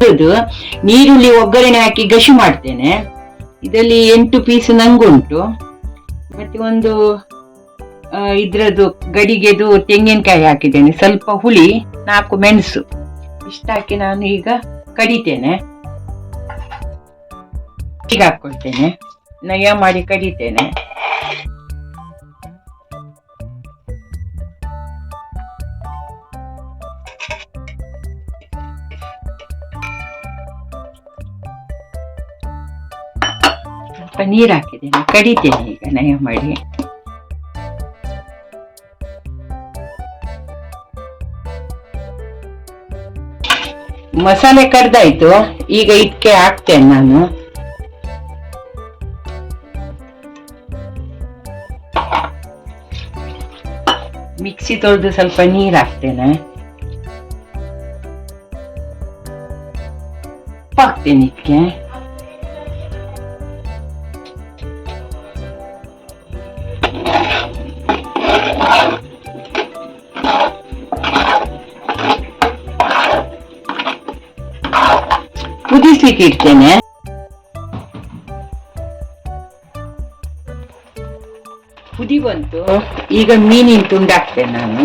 ಹುರಿದು ನೀರುಳ್ಳಿ ಒಗ್ಗರಣೆ ಹಾಕಿ ಗಶು ಮಾಡ್ತೇನೆ. ಇದರಲ್ಲಿ 8 ಪೀಸ್ ನಂಗುಂಟು. ಮತ್ತೆ ಒಂದು ಇದ್ರದ್ದು ಗಡಿಗೆದು ತೆಂಗಿನಕಾಯಿ ಹಾಕಿದ್ದೇನೆ, ಸ್ವಲ್ಪ ಹುಳಿ, 4 ಮೆಣಸು ಇಷ್ಟ ಹಾಕಿ ನಾನು ಈಗ ಕಡಿತೇನೆ. ಈಗ ಹಾಕೊಳ್ತೇನೆ, ನಯ ಮಾಡಿ ಕಡಿತೇನೆ. ಸ್ವಲ್ಪ ನೀರು ಹಾಕಿದ್ದೇನೆ, ಕಡಿತೇನೆ ಈಗ ನಯ ಮಾಡಿ. ಮಸಾಲೆ ಕಡ್ದಾಯ್ತು, ಈಗ ಇದಕ್ಕೆ ಹಾಕ್ತೇನೆ ನಾನು. ಮಿಕ್ಸಿ ತೊಳೆದು ಸ್ವಲ್ಪ ನೀರು ಹಾಕ್ತೇನೆ, ಉಪ್ಪು ಹಾಕ್ತೇನೆ ಇದಕ್ಕೆ. ಕುದಿಸ್ಲಿಕ್ಕೆ ಇಡ್ತೇನೆ. ಕುದಿ ಬಂತು, ಈಗ ಮೀನಿನ ತುಂಡು ಹಾಕ್ತೇನೆ ನಾನು.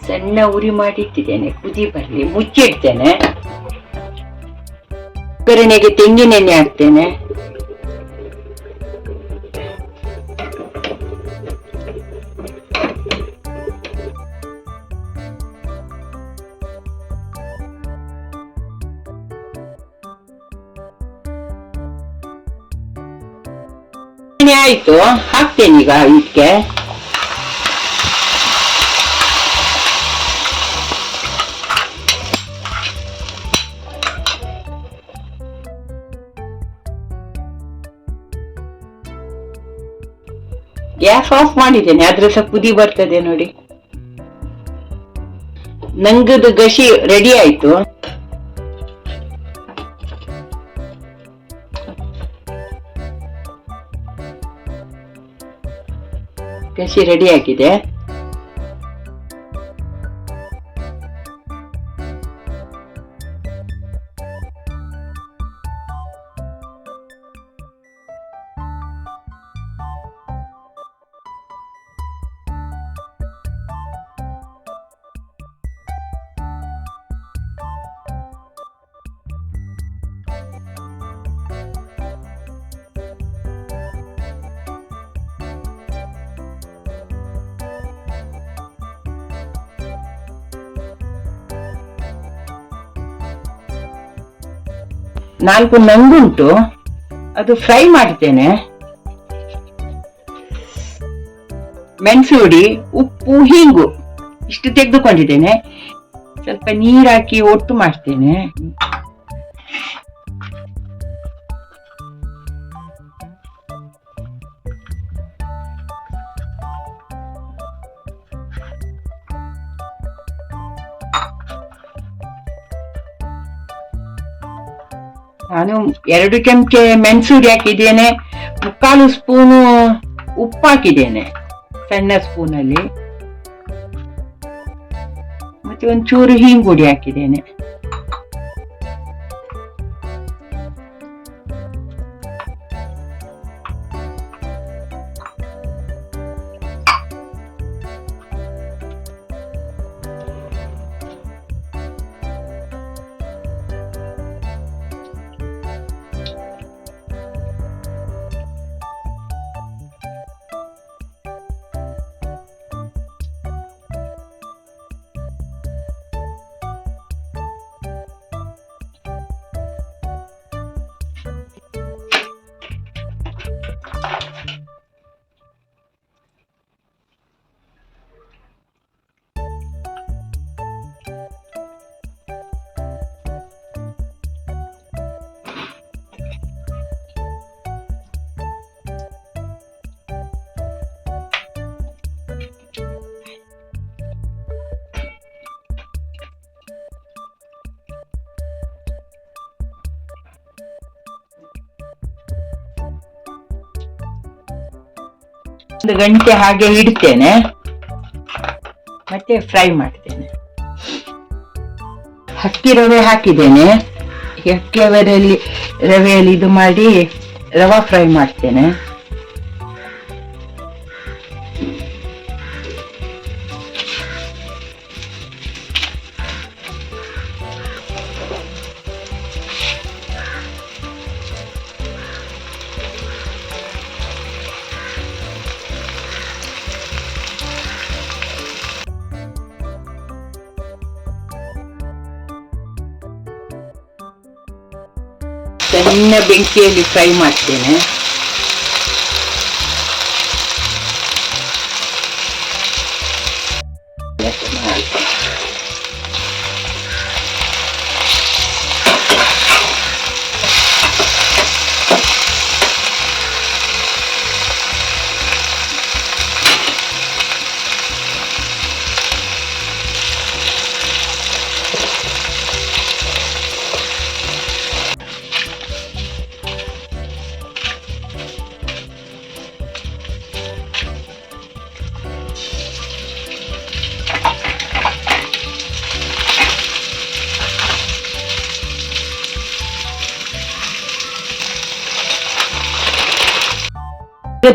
ಸಣ್ಣ ಉರಿ ಮಾಡಿ ಇಟ್ಟಿದ್ದೇನೆ, ಕುದಿ ಬರ್ಲಿ, ಮುಚ್ಚಿಡ್ತೇನೆ. ಒಗ್ಗರಣೆಗೆ ತೆಂಗಿನೆಣ್ಣೆ ಹಾಕ್ತೇನೆ. ಆಯ್ತು, ಹಾಕ್ತೇನೆ ಈಗ ಇದಕ್ಕೆ. ಗ್ಯಾಸ್ ಆಫ್ ಮಾಡಿದ್ದೇನೆ, ಆದ್ರೆ ಸಹ ಕುದಿ ಬರ್ತದೆ ನೋಡಿ. ನಂಗದು ಗಶಿ ರೆಡಿ ಆಯ್ತು. ಗಶಿ ರೆಡಿ ಆಗಿದೆ. ನಾಲ್ಕು ನಂಗುಂಟು, ಅದು ಫ್ರೈ ಮಾಡ್ತೇನೆ. ಮೆಣಸು ಹುಡಿ, ಉಪ್ಪು, ಹಿಂಗು ಇಷ್ಟು ತೆಗೆದುಕೊಂಡಿದ್ದೇನೆ. ಸ್ವಲ್ಪ ನೀರು ಹಾಕಿ ಒಟ್ಟು ಮಾಡ್ತೇನೆ. ನಾನು 2 ಚಮಚ ಮೆಣಸೂರಿ ಹಾಕಿದ್ದೇನೆ, 3/4 ಸ್ಪೂನು ಉಪ್ಪು ಹಾಕಿದ್ದೇನೆ ಸಣ್ಣ ಸ್ಪೂನಲ್ಲಿ, ಮತ್ತೆ ಒಂಚೂರು ಹಿಂಗುಡಿ ಹಾಕಿದ್ದೇನೆ. 1 ಗಂಟೆ ಹಾಗೆ ಇಡ್ತೇನೆ, ಮತ್ತೆ ಫ್ರೈ ಮಾಡ್ತೇನೆ. ಅಕ್ಕಿ ರವೆ ಹಾಕಿದ್ದೇನೆ. ಅಕ್ಕಿ ರವೆಯಲ್ಲಿ ಇದು ಮಾಡಿ ರವಾ ಫ್ರೈ ಮಾಡ್ತೇನೆ. ಸಣ್ಣ ಬೆಂಕಿಯಲ್ಲಿ ಫ್ರೈ ಮಾಡ್ತೇನೆ.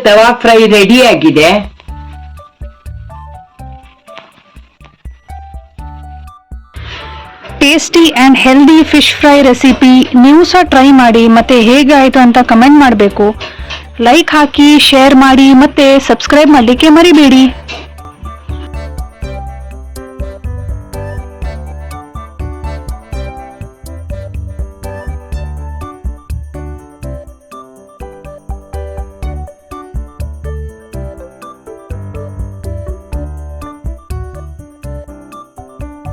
ತವಾ ಫ್ರೈ ರೆಡಿ ಆಗಿದೆ. Tasty and healthy fish fry recipe ನೀವು ಸಹ ಟ್ರೈ ಮಾಡಿ ಮತ್ತೆ ಹೇಗಾಯಿತು ಅಂತ ಕಮೆಂಟ್ ಮಾಡಬೇಕು. ಲೈಕ್ ಹಾಕಿ, ಶೇರ್ ಮಾಡಿ ಮತ್ತೆ ಸಬ್ಸ್ಕ್ರೈಬ್ ಮಾಡಲಿಕ್ಕೆ ಮರಿಬೇಡಿ.